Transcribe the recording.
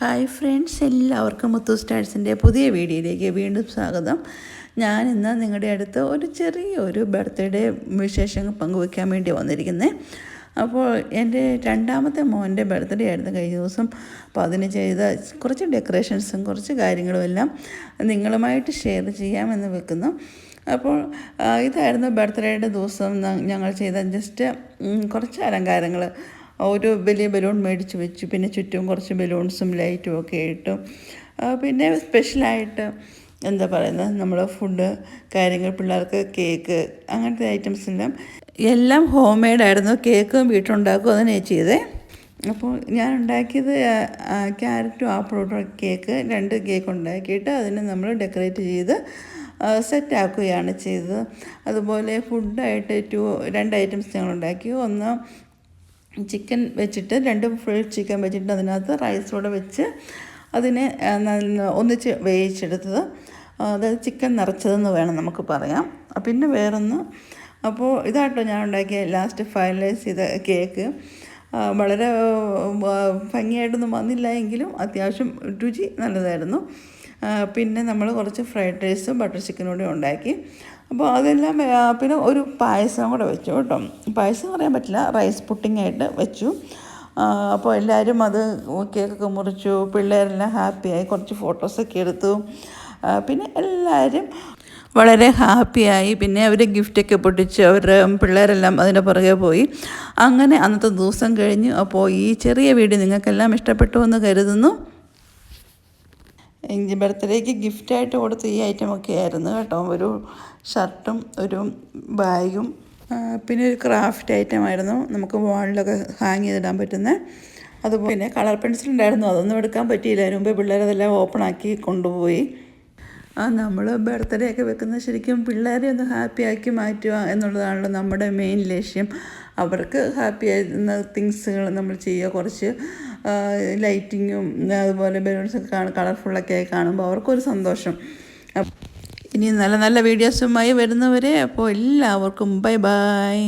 Hi friends, എല്ലാവർക്കും മുത്തു സ്റ്റാഴ്സിൻ്റെ പുതിയ വീഡിയോയിലേക്ക് വീണ്ടും സ്വാഗതം. ഞാൻ ഇന്ന് നിങ്ങളുടെ അടുത്ത് ഒരു ചെറിയൊരു ബർത്ത്ഡേ വിശേഷങ്ങൾ പങ്കുവയ്ക്കാൻ വേണ്ടി വന്നിരിക്കുന്നത്. അപ്പോൾ എൻ്റെ രണ്ടാമത്തെ മോൻ്റെ ബർത്ത്ഡേ ആയിരുന്നു കഴിഞ്ഞ ദിവസം. അപ്പോൾ അതിന് ചെയ്ത കുറച്ച് ഡെക്കറേഷൻസും കുറച്ച് കാര്യങ്ങളും എല്ലാം നിങ്ങളുമായിട്ട് ഷെയർ ചെയ്യാമെന്ന് വെക്കുന്നു. അപ്പോൾ ഇതായിരുന്നു ബർത്ത്ഡേയുടെ ദിവസം ഞങ്ങൾ ചെയ്ത ജസ്റ്റ് കുറച്ച് അലങ്കാരങ്ങൾ. ഒരു വലിയ ബലൂൺ മേടിച്ച് വെച്ചു, പിന്നെ ചുറ്റും കുറച്ച് ബലൂൺസും ലൈറ്റും ഒക്കെ ഇട്ടു. പിന്നെ സ്പെഷ്യലായിട്ട് എന്താ പറയുന്നത്, നമ്മൾ ഫുഡ് കാര്യങ്ങൾ, പിള്ളേർക്ക് കേക്ക്, അങ്ങനത്തെ ഐറ്റംസ് എല്ലാം ഹോം മെയ്ഡായിരുന്നു. കേക്കും വീട്ടിലുണ്ടാക്കും, അതിനെ ചെയ്തേ. അപ്പോൾ ഞാൻ ഉണ്ടാക്കിയത് ക്യാരറ്റും ആപ്പിളോട്ടും കേക്ക്, 2 കേക്ക് ഉണ്ടാക്കിയിട്ട് അതിനെ നമ്മൾ ഡെക്കറേറ്റ് ചെയ്ത് സെറ്റാക്കുകയാണ് ചെയ്തത്. അതുപോലെ ഫുഡായിട്ട് 2 ഐറ്റംസ് ഞങ്ങൾ ഉണ്ടാക്കി. ഒന്ന് ചിക്കൻ വെച്ചിട്ട് 2 ഫുൾ ചിക്കൻ വെച്ചിട്ട് അതിനകത്ത് റൈസ് കൂടെ വെച്ച് അതിനെ ഒന്നിച്ച് വേവിച്ചെടുത്തത്. അതായത് ചിക്കൻ നിറച്ചതെന്ന് വേണം നമുക്ക് പറയാം. പിന്നെ വേറൊന്ന്, അപ്പോൾ ഇതാട്ടോ ഞാൻ ഉണ്ടാക്കിയ ലാസ്റ്റ് ഫൈനലൈസ് ചെയ്ത കേക്ക്. വളരെ ഭംഗിയായിട്ടൊന്നും വന്നില്ല എങ്കിലും അത്യാവശ്യം രുചി നല്ലതായിരുന്നു. പിന്നെ നമ്മൾ കുറച്ച് ഫ്രൈഡ് റൈസും ബട്ടർ ചിക്കനും കൂടെ ഉണ്ടാക്കി. അപ്പോൾ അതെല്ലാം പിന്നെ ഒരു പായസം കൂടെ വെച്ചു കേട്ടോ. പായസം പറയാൻ പറ്റില്ല, റൈസ് പുഡിങ്ങായിട്ട് വെച്ചു. അപ്പോൾ എല്ലാവരും അത് കേക്കൊക്കെ മുറിച്ചു, പിള്ളേരെല്ലാം ഹാപ്പിയായി, കുറച്ച് ഫോട്ടോസൊക്കെ എടുത്തു. പിന്നെ എല്ലാവരും വളരെ ഹാപ്പിയായി. പിന്നെ അവർ ഗിഫ്റ്റൊക്കെ പൊട്ടിച്ച് അവരുടെ പിള്ളേരെല്ലാം അതിൻ്റെ പുറകെ പോയി. അങ്ങനെ അന്നത്തെ ദിവസം കഴിഞ്ഞു. അപ്പോൾ ഈ ചെറിയ വീഡിയോ നിങ്ങൾക്കെല്ലാം ഇഷ്ടപ്പെട്ടു എന്ന് കരുതുന്നു. എനിക്ക് ബർത്ത്ഡേക്ക് ഗിഫ്റ്റായിട്ട് കൊടുത്ത ഈ ഐറ്റമൊക്കെ ആയിരുന്നു കേട്ടോ. ഒരു ഷർട്ടും ഒരു ബാഗും പിന്നെ ഒരു ക്രാഫ്റ്റ് ഐറ്റമായിരുന്നു, നമുക്ക് വാളിലൊക്കെ ഹാങ് ചെയ്തിടാൻ പറ്റുന്നത്. അതുപോലെ പിന്നെ കളർ പെൻസിൽ ഉണ്ടായിരുന്നു, അതൊന്നും എടുക്കാൻ പറ്റിയില്ല. അതിന് മുമ്പേ പിള്ളേരതെല്ലാം ഓപ്പണാക്കി കൊണ്ടുപോയി. നമ്മൾ ബർത്ത്ഡേ ഒക്കെ വെക്കുന്നത് ശരിക്കും പിള്ളേരെ ഒന്ന് ഹാപ്പിയാക്കി മാറ്റുക എന്നുള്ളതാണല്ലോ നമ്മുടെ മെയിൻ ലക്ഷ്യം. അവർക്ക് ഹാപ്പി ആയിരുന്ന തിങ്സുകൾ നമ്മൾ ചെയ്യുക. കുറച്ച് ലൈറ്റിങ്ങും അതുപോലെ ബലൂൺസൊക്കെ കളർഫുള്ളൊക്കെ കാണുമ്പോൾ അവർക്കൊരു സന്തോഷം. ഇനി നല്ല നല്ല വീഡിയോസുമായി വരുന്നവരെ അപ്പോൾ എല്ലാവർക്കും ബൈ ബൈ.